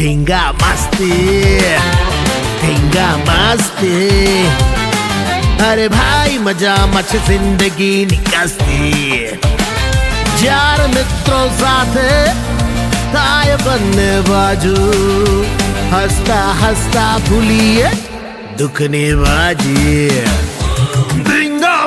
ધીંગા મસ્તી અરે ભાઈ મજામાં છે જિંદગીની કસ્તી ચાર મિત્રો સાથે થાય બંને બાજુ હસતા હસતા ભૂલીએ દુઃખની બાજી ધીંગા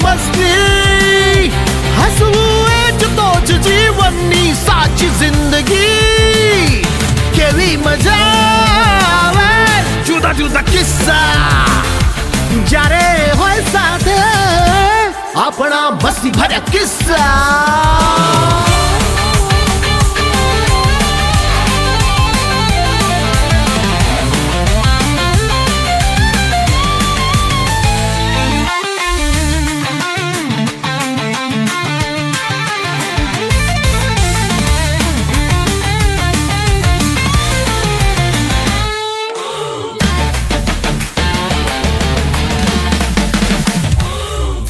મસ્તી હસવું એ જ તો જ જીવનની સાચી જિંદગી કેવી મજા આવે જુદા જુદા કિસ્સા જ્યારે હોય સાથે આપણા મસ્તી ભર્યા કિસ્સા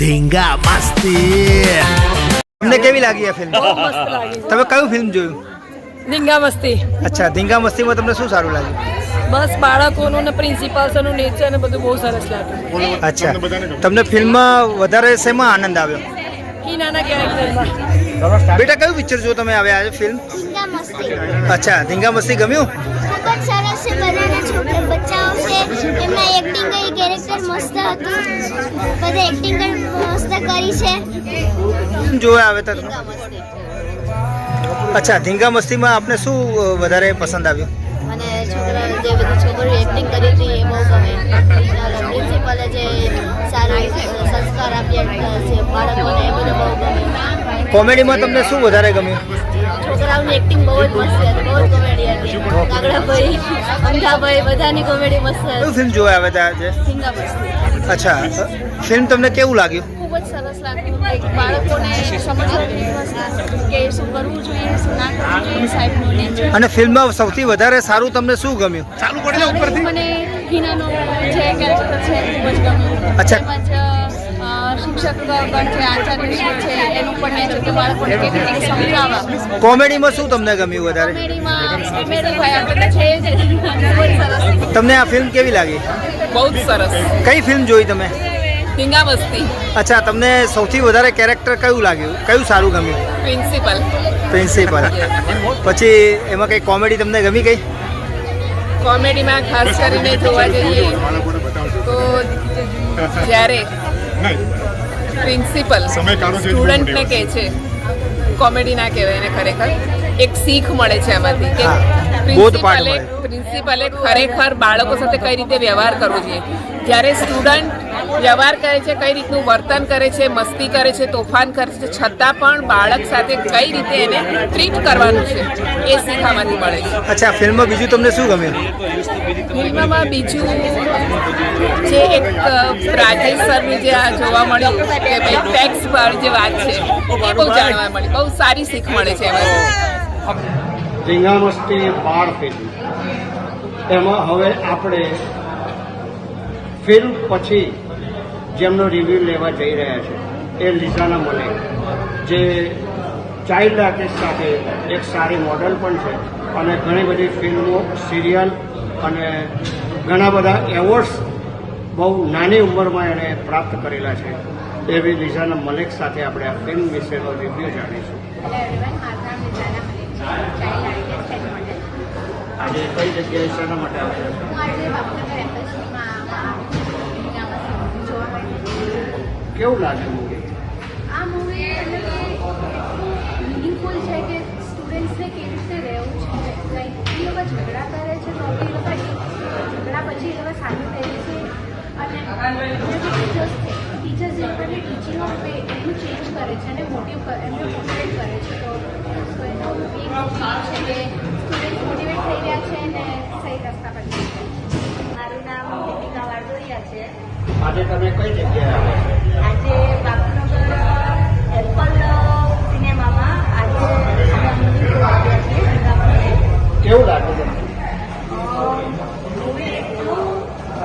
ધીંગા મસ્તી તમને કેવી લાગી આ ફિલ્મ? બહુ મસ્ત લાગી. તમે કયું ફિલ્મ જોયું? ધીંગા મસ્તી. અચ્છા, ધીંગા મસ્તીમાં તમને શું સારું લાગ્યું? બસ બાળકોનું ને પ્રિન્સિપાલ્સનું નેચર ને બધું બહુ સરસ લાગ્યું. અચ્છા, તમને ફિલ્મમાં વધારે શેમાં આનંદ આવ્યો? હિનાના કેરેક્ટરમાં. બેટા કયું પિક્ચર જો તમે આવ્યા આજે ફિલ્મ? ધીંગા મસ્તી અચ્છા, ધીંગા મસ્તી ગમ્યું? ખૂબ જ સરસ છે. બધાના છોકરા બચ્ચાઓ છે એમના એક્ટિંગ કરી કેરેક્ટર મસ્ત હતું. બધા એક્ટિંગ મસ્ત કરી છે. જોવા આવે તો અચ્છા, ધીંગા મસ્તીમાં આપને શું વધારે પસંદ આવ્યું? મને છોકરા જે બધી છોકરીઓ એક્ટિંગ કરી હતી એ બહુ ગમે. પ્રિન્સિપલે જે સારું સંસ્કાર આપ્યા છે બાળકોને એ બધું બહુ ગમે. કોમેડીમાં તમને શું વધારે ગમ્યું? છોકરાઓની એક્ટિંગ બહુ જ મસ્ત હતી, બહુ જ કોમેડી હતી. કાગડાભાઈ, અંધાભાઈ બધાની કોમેડી મસ્ત કયું હતી. ફિલ્મ જોવા આવ્યા હતા આજે? ધીંગા મસ્તી અચ્છા, ફિલ્મ તમને કેવું લાગ્યું? ખૂબ જ સરસ લાગ્યું. એક બાળકોને સમજવાની વસ્તુ કે શું કરવું જોઈએ શું ના કરવું જોઈએ સાહેબનું નેચર. અને ફિલ્મમાં સૌથી વધારે સારું તમને શું ગમ્યું? મને હિનાનો જે કેરેક્ટર છે ખૂબ જ ગમ્યું. અચ્છા. તેમજ શિક્ષક ગણ છે, આચાર્યશ્રી છે, એનું પણ નેચર કે બાળકોને કેવી રીતે સમજાવવા. કોમેડીમાં શું તમને ગમ્યું વધારે? કોમેડીમાં કોમેડી ભાઈ આપણે તો છે જ ખૂબ જ સરસ. તમને આ ફિલ્મ કેવી લાગી? બહુ જ સરસ. કઈ ફિલ્મ જોઈ તમે? ધીંગા મસ્તી. અચ્છા, તમને સૌથી વધારે કેરેક્ટર કયું લાગ્યું? કયું સારું ગમ્યું? પ્રિન્સિપલ. પછી એમાં કઈ કોમેડી તમને ગમી ગઈ? કોમેડીમાં ખાસ કરીને જોવા જઈએ તો જ્યારે પ્રિન્સિપલ સ્ટુડન્ટને કહે છે, કોમેડી ના કહેવાય એને, ખરેખર એક શીખ મળે છે એમાંથી કે પ્રિન્સિપલે ખરેખર બાળકો સાથે કઈ રીતે વ્યવહાર કરવો જોઈએ. જ્યારે સ્ટુડન્ટ વ્યવહાર કરે છે, કઈ રીતનું વર્તન કરે છે, મસ્તી કરે છે, તોફાન કરે છે, છતાં પણ બાળક સાથે કઈ રીતે એને ટ્રીટ કરવાનું છે એ શીખામાંથી મળે છે. અચ્છા, ફિલ્મમાં બીજું તમને શું ગમ્યું? ફિલ્મમાં બીજું જે એક રાજેશ સરનું જે આ જોવા મળ્યું કે ભાઈ ટેક્સ પર જે વાત છે એ બહુ જાણવા મળી, બહુ સારી શીખ મળે છે એમાંથી. ધીંગા મસ્તી બાળ ફિલ્મ, એમાં હવે આપણે ફિલ્મ પછી જેમનો રિવ્યૂ લેવા જઈ રહ્યા છે એ લીઝાના મલિક, જે ચાઇલ્ડ આર્ટિસ્ટ સાથે એક સારી મોડલ પણ છે અને ઘણી બધી ફિલ્મો, સિરિયલ અને ઘણા બધા એવોર્ડ્સ બહુ નાની ઉંમરમાં એણે પ્રાપ્ત કરેલા છે. એવી લીઝાના મલિક સાથે આપણે આ ફિલ્મ વિશેનો રિવ્યૂ જાણીશું. આજે કઈ જગ્યાએ શેના માટે આવ્યા છે? કેવું લાગ્યું મૂવી? આ મૂવી મિનિંગફુલ છે કે સ્ટુડન્ટ્સને કેવી રીતે રહેવું છે. લાઈક એ લોકો ઝઘડા કરે છે તો એ લોકો ઝઘડા પછી એ લોકો સાથે રહે છે અને ટીચર્સ જે લોકોને ટીચિંગ આપે એનું ચેન્જ કરે છે અને એમને મોટિવેટ કરે છે. તો એનો એક છે કે સ્ટુડન્ટ્સ મોટિવેટ થઈ રહ્યા છે અને સહી રસ્તા પર છે. મારું નામ દીપિકા વાડોડિયા છે. આજે તમે કઈ જગ્યાએ આવ્યા છો? આજે બાપુનગર એપલ સિનેમામાં આજે મૂવી જોવા આવ્યા છીએ. કેવું લાગ્યું તમને? મૂવી એટલું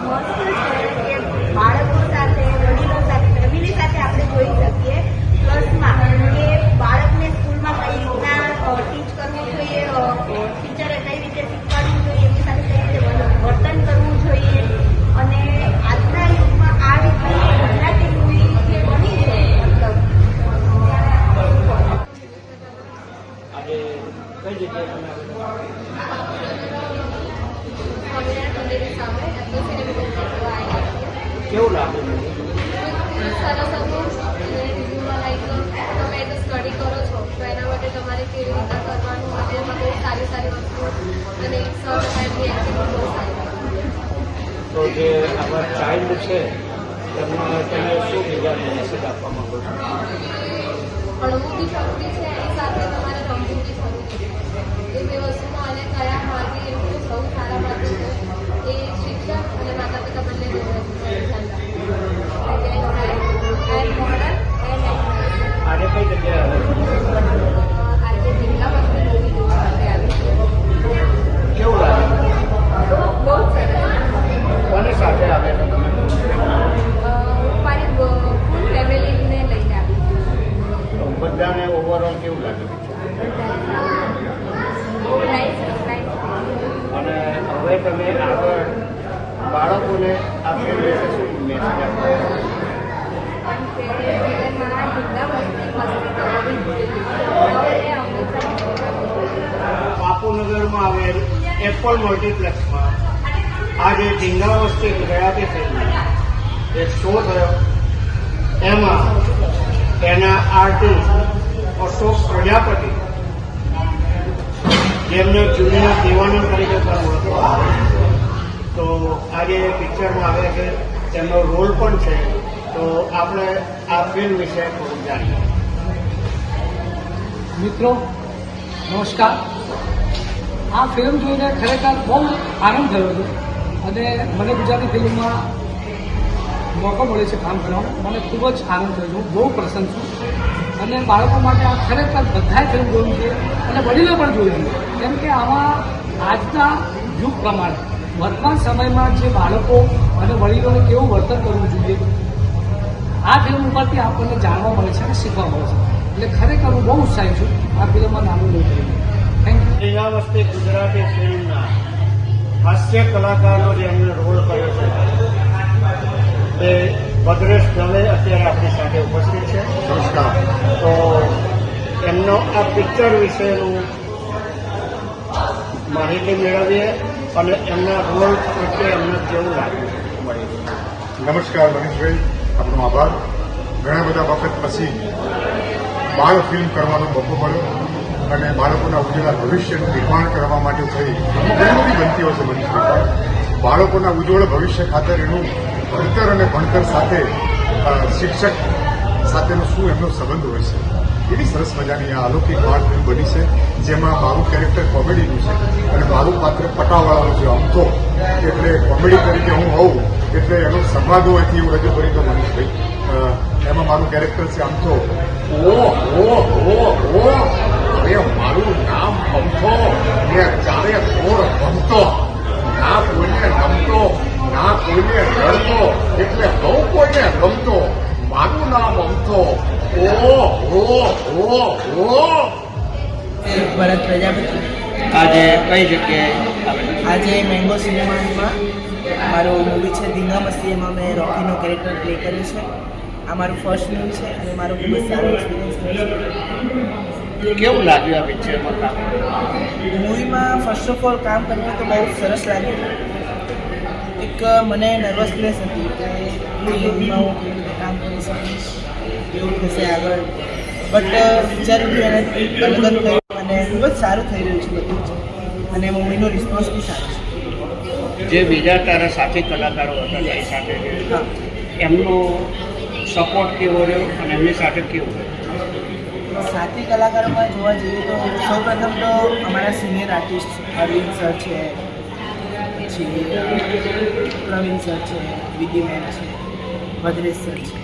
મસ્ત છે કે બાળકો સાથે, વડીલો સાથે, ફેમિલી સાથે આપણે જોઈ શકીએ. પ્લસમાં કે બાળકને સ્કૂલમાં કઈ રીતના ટીચ કરવું જોઈએ, કઈ જગ્યાએ તમે આવેલા? સ્વામિનારાયણ મંદિરની સામે એપ્લિકેશન જોવા આવી હતી. કેવું લાગ્યું? સરસ હતું અને રિવ્યૂમાં લાઈક તમે એ તો સ્ટડી કરો છો તો એના માટે તમારે કેવી રીતે કરવાનું અને એમાં બહુ સારી સારી વસ્તુઓ અને સર ટાઈમની એક્ટિંગ બહુ સારી. તો જે આપણા ચાઇલ્ડ છે એમાં તમે શું બીજા મેસેજ આપવા માંગો છો? ભણવું બી જરૂરી છે એની સાથે તમારે રમવું બી જરૂરી છે. એ બે વસ્તુમાં અને કયા માર્ગે એમનું સૌ સારા માર્ગે છે એ શિક્ષક અને માતા પિતા બંને ધ્યાન આજે કઈ જગ્યાએ આવે? આજે જિલ્લા મસ્તી મૂવી જોવા માટે આવી છે. કેવું લાગે? બહુ જ સરસ. કોની સાથે આવે તો તમે? હું મારી ફૂલ ફેમિલીને લઈને આવી છું. તો બધાને ઓવરઓલ કેવું લાગે? બહુ નાઇસ નાઇસ. અને હવે તમે આગળ બાળકોને આ ફિલ્મ વિશે શું મેસેજ આપો? બાપુનગરમાં આવેલ એપલ મલ્ટીપ્લેક્સમાં આજે ઢીંગા વસ્તી ગુજરાતી ફિલ્મ એક શો થયો. એમાં એના આર્ટિસ્ટ અશોક પ્રજાપતિ જેમને જુનિયર દેવાનંદ તરીકે પણ ઓળખવામાં આવે છે, તો આજે પિક્ચરમાં આવે છે, તેમનો રોલ પણ છે. તો આપણે આ ફિલ્મ વિશે થોડું જાણીએ. મિત્રો નમસ્કાર. આ ફિલ્મ જોઈને ખરેખર બહુ આનંદ થયો છે અને મને ગુજરાતી ફિલ્મમાં મોકો મળ્યો છે કામ કરવાનો. મને ખૂબ જ આનંદ થયો છે. હું બહુ પ્રસન્ન છું અને બાળકો માટે આ ખરેખર બધાએ ફિલ્મ જોવી છે અને વડીલો પણ જોવી છે. કેમ કે આમાં આજના યુગ પ્રમાણે વર્તમાન સમયમાં જે બાળકો અને વડીલોને કેવું વર્તન કરવું જોઈએ આ ફિલ્મ ઉપરથી આપણને જાણવા મળે છે અને શીખવા મળે છે. એટલે ખરેખર હું બહુ ઉત્સાહી છું આ ફિલ્મમાં નાનું લઈ જઈને. Thank you. ઢીંગા વસ્તી ગુજરાતી ફિલ્મના હાસ્ય કલાકારો જે એમને રોલ કર્યો છે તે ભદ્રેશ દવે અત્યારે આપણી સાથે ઉપસ્થિત છે. નમસ્કાર. તો એમનો આ પિક્ચર વિશેનું માહિતી મેળવીએ અને એમના રોલ પ્રત્યે એમને કેવું લાગ્યું મળ્યું. નમસ્કાર મનીષભાઈ, આપનો આભાર. ઘણા બધા વખત પછી બાળ ફિલ્મ કરવાનો મોકો મળ્યો અને બાળકોના ઉજ્જવળ ભવિષ્યનું નિર્માણ કરવા માટે થઈ ઘણી બધી બનતીઓ છે મનીષભાઈ. બાળકોના ઉજ્જવળ ભવિષ્ય ખાતર એનું ભણતર અને ભણતર સાથે શિક્ષક સાથેનો શું એમનો સંબંધ હોય છે એવી સરસ મજાની આ અલૌકિક બાળ ફિલ્મ બની છે, જેમાં મારું કેરેક્ટર કોમેડીનું છે અને મારું પાત્ર પટાવાળાનું છે. આમ તો એટલે કોમેડી તરીકે હું હોઉં એટલે એનો સંવાદ હોવાથી એવું રજૂ કરી દો મનીષભાઈ. એમાં મારું કેરેક્ટર છે આમ તો અરે મારું નામ અમથો ને ચારે કોર ગમતો, ના કોઈને ગમતો ના કોઈને રડતો, એટલે બહુ કોઈને ગમતો. મારું નામ અમથો. ભરત પ્રજાપતિ. આજે કઈ જગ્યાએ આજે મેંગો સિનેમામાં મારું મૂવી છે ઢીંગા મસ્તી. એમાં મેં રોકીનો કેરેક્ટર પ્લે કર્યું છે. આ મારું ફર્સ્ટ મૂવી છે અને મારો ખૂબ જ સારો એક્સપિરિયન્સ રહ્યો છે. કેવું લાગ્યું આ પિક્ચરમાં કામ? મૂવીમાં ફર્સ્ટ ઓફ ઓલ કામ કરવું તો બહુ સરસ લાગ્યું. એક મને નર્વસનેસ હતી કે મૂવીમાં હું કેવી રીતે કામ કરી શકીશ, કેવું થશે આગળ, બટ વિચાર્યું એનાથી અલગ થયું અને ખૂબ જ સારું થઈ રહ્યું છે બધું જ. અને મૂવીનો રિસ્પોન્સ બી સારો છે. જે બીજા તારા સાથી કલાકારો હતા તારી સાથે હા, એમનો સપોર્ટ કેવો રહ્યો અને એમની સાથે કેવું રહ્યું? સાથી કલાકારોમાં જોવા જઈએ તો સૌપ્રથમ તો અમારા સિનિયર આર્ટિસ્ટ અરવિંદ સર છે, પછી પ્રવીણ સર છે, વિધિ મેમ છે, ભદ્રેશ સર છે,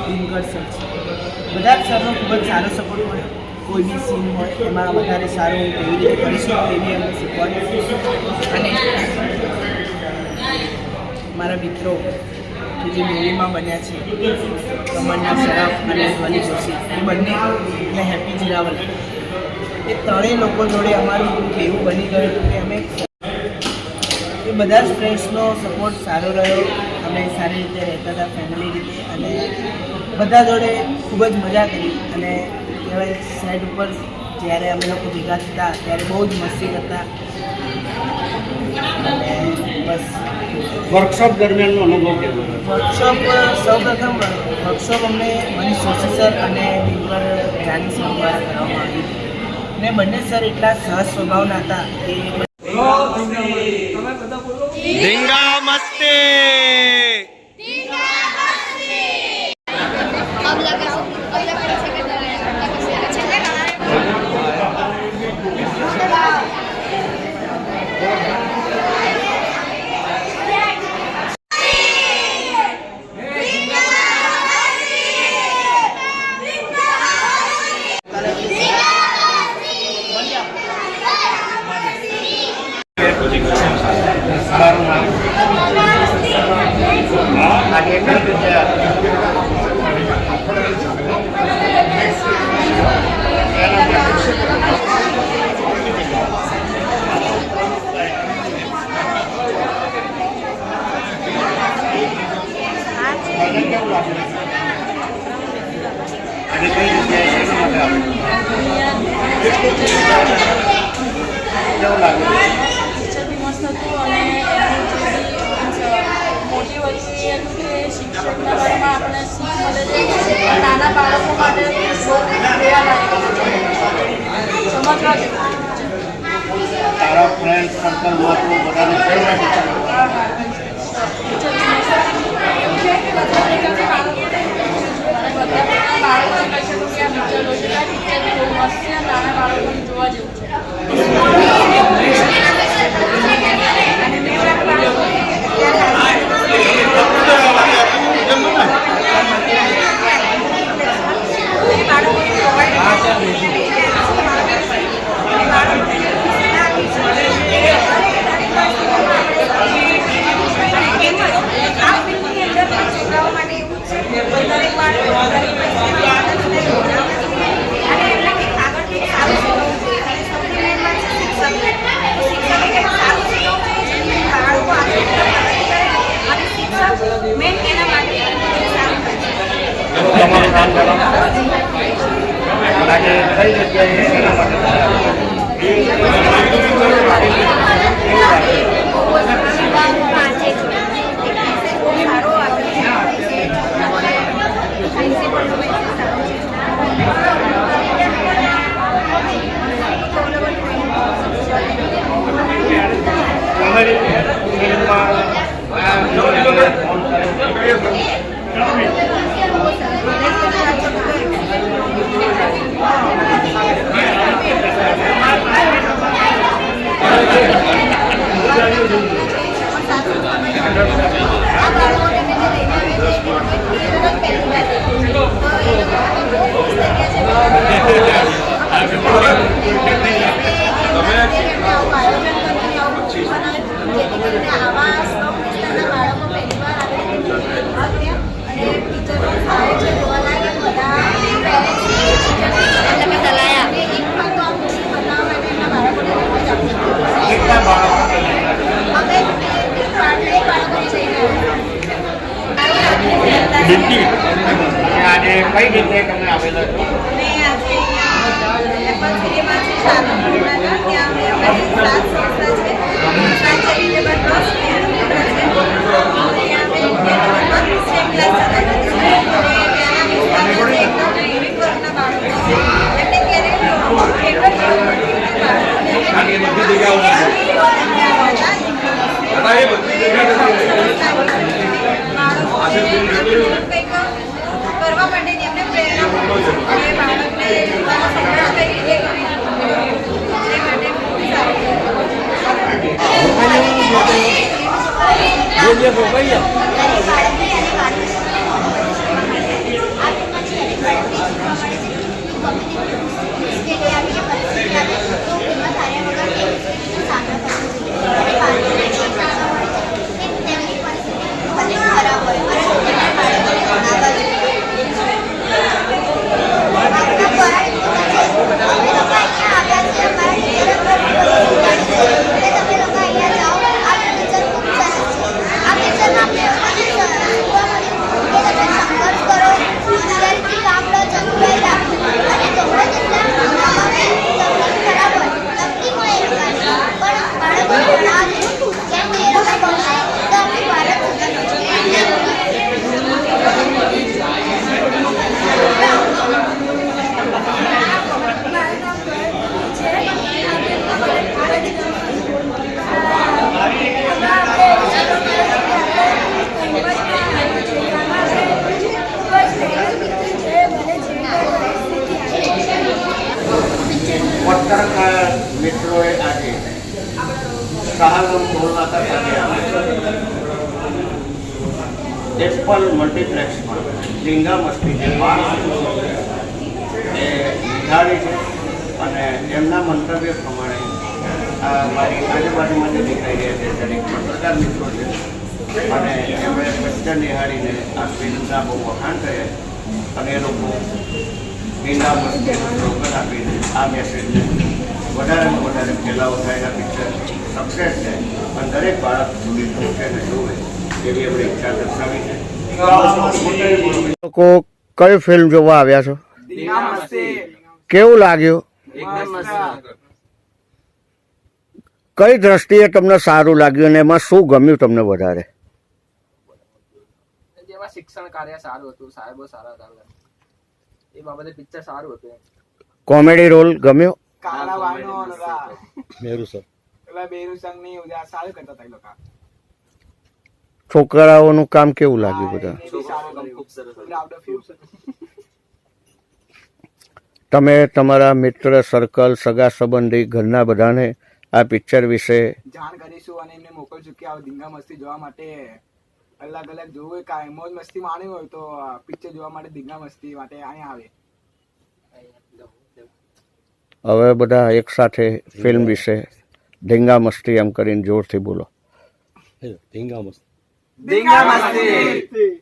દિનકર સર છે. બધા જ સરનો ખૂબ જ સારો સપોર્ટ મળ્યો. કોઈ બી સીન હોય એમાં વધારે સારું હું કેવી રીતે કરી શકું એવી અમને સપોર્ટ. અને મારા મિત્રો કે જે મૂવીમાં બન્યા છે તમન્ના શરાફ અને ધ્વની જોશી, એ બંને અને હેપી જીરાવલ, એ ત્રણેય લોકો જોડે અમારું એવું બની ગયું હતું કે અમે એ બધા જ ફ્રેન્ડ્સનો સપોર્ટ સારો રહ્યો. અમે સારી રીતે રહેતા હતા ફેમિલી રીતે અને બધા જોડે ખૂબ જ મજા કરી અને કહેવાય સેટ ઉપર જ્યારે અમે લોકો ભેગા થતા ત્યારે બહુ જ મસ્તી કરતા અને બસ. વર્કશોપ દરમિયાનનો અનુભવ કેવો? વર્કશોપ સૌપ્રથમ વર્કશોપ અમને મનીષ જોશી સર અને બિંદર જાની સર દ્વારા કરવામાં આવી અને બંને સર એટલા સહજ સ્વભાવના હતા કે ધીંગા મસ્તી મોટી વસ્તુ એ હતું કે શિક્ષકના બારેમાં આપણે શીખ મળે છે. નાના બાળકો માટે સમજવા જેવું. તારા ફ્રેન્ડ સર્કલમાં તું બધાને નાના બાળકોને જોવા જેવું છે. આજે કઈ જગ્યાએ એના માટે આજે કઈ જગ્યાએ તમે આવેલા છો? કરવા માટેની અમને પ્રેરણા મળે છે. બાળકને સંગ્રહ કઈ રીતે કરી પત્રકાર મિત્રોએ આજે સહાગમ કોલકાતા ખાતે આવ્યા એપલ મલ્ટીપ્લેક્સમાં ઝીંગા મસ્તી જે 12 એ નિહાળી છે અને એમના મંતવ્ય પ્રમાણે આ મારી આજુબાજુમાં જે દેખાઈ રહ્યા છે દરેક પત્રકાર મિત્રો છે અને એમણે પિક્ચર નિહાળીને આ ફિલ્મના બહુ વખાણ કર્યા અને એ લોકો ઝીંગા મસ્તીનું સ્લોગન આપીને આ મેસેજને વધારેમાં વધારે ફેલાવો થાય પિક્ચર સક્સેસ છે અને દરેક બાળક સુધી પહોંચે અને જોવે એવી એમણે ઈચ્છા દર્શાવી છે. લોકો કઈ ફિલ્મ જોવા આવ્યા છો? કેવું લાગ્યું? કઈ દ્રષ્ટિએ તમને સારું લાગ્યું અને એમાં શું ગમ્યું તમને વધારે? જેમાં શિક્ષણ કાર્ય સારું હતું, સાહેબો સારા હતા, એ બાબતે પિક્ચર સારું હતું. કોમેડી રોલ ગમ્યો? છોકરાઓનું કામ કેવું લાગ્યું બધા? તમે તમારા મિત્ર સર્કલ, સગા સંબંધી, ઘરના બધાને આ પિક્ચર વિશે જાણ કરીશું અને એમને મોકલશું કે આ ધીંગા મસ્તી જોવા માટે અલગ અલગ જોવું હોય, કાંઈ મોજ મસ્તી માણવી હોય તો પિક્ચર જોવા માટે ધીંગા મસ્તી માટે અહીંયા આવે. હવે બધા એક સાથે ફિલ્મ વિશે ધીંગા મસ્તી એમ કરીને જોરથી બોલો. ધીંગા મસ્તી. ધીંગા મસ્તી.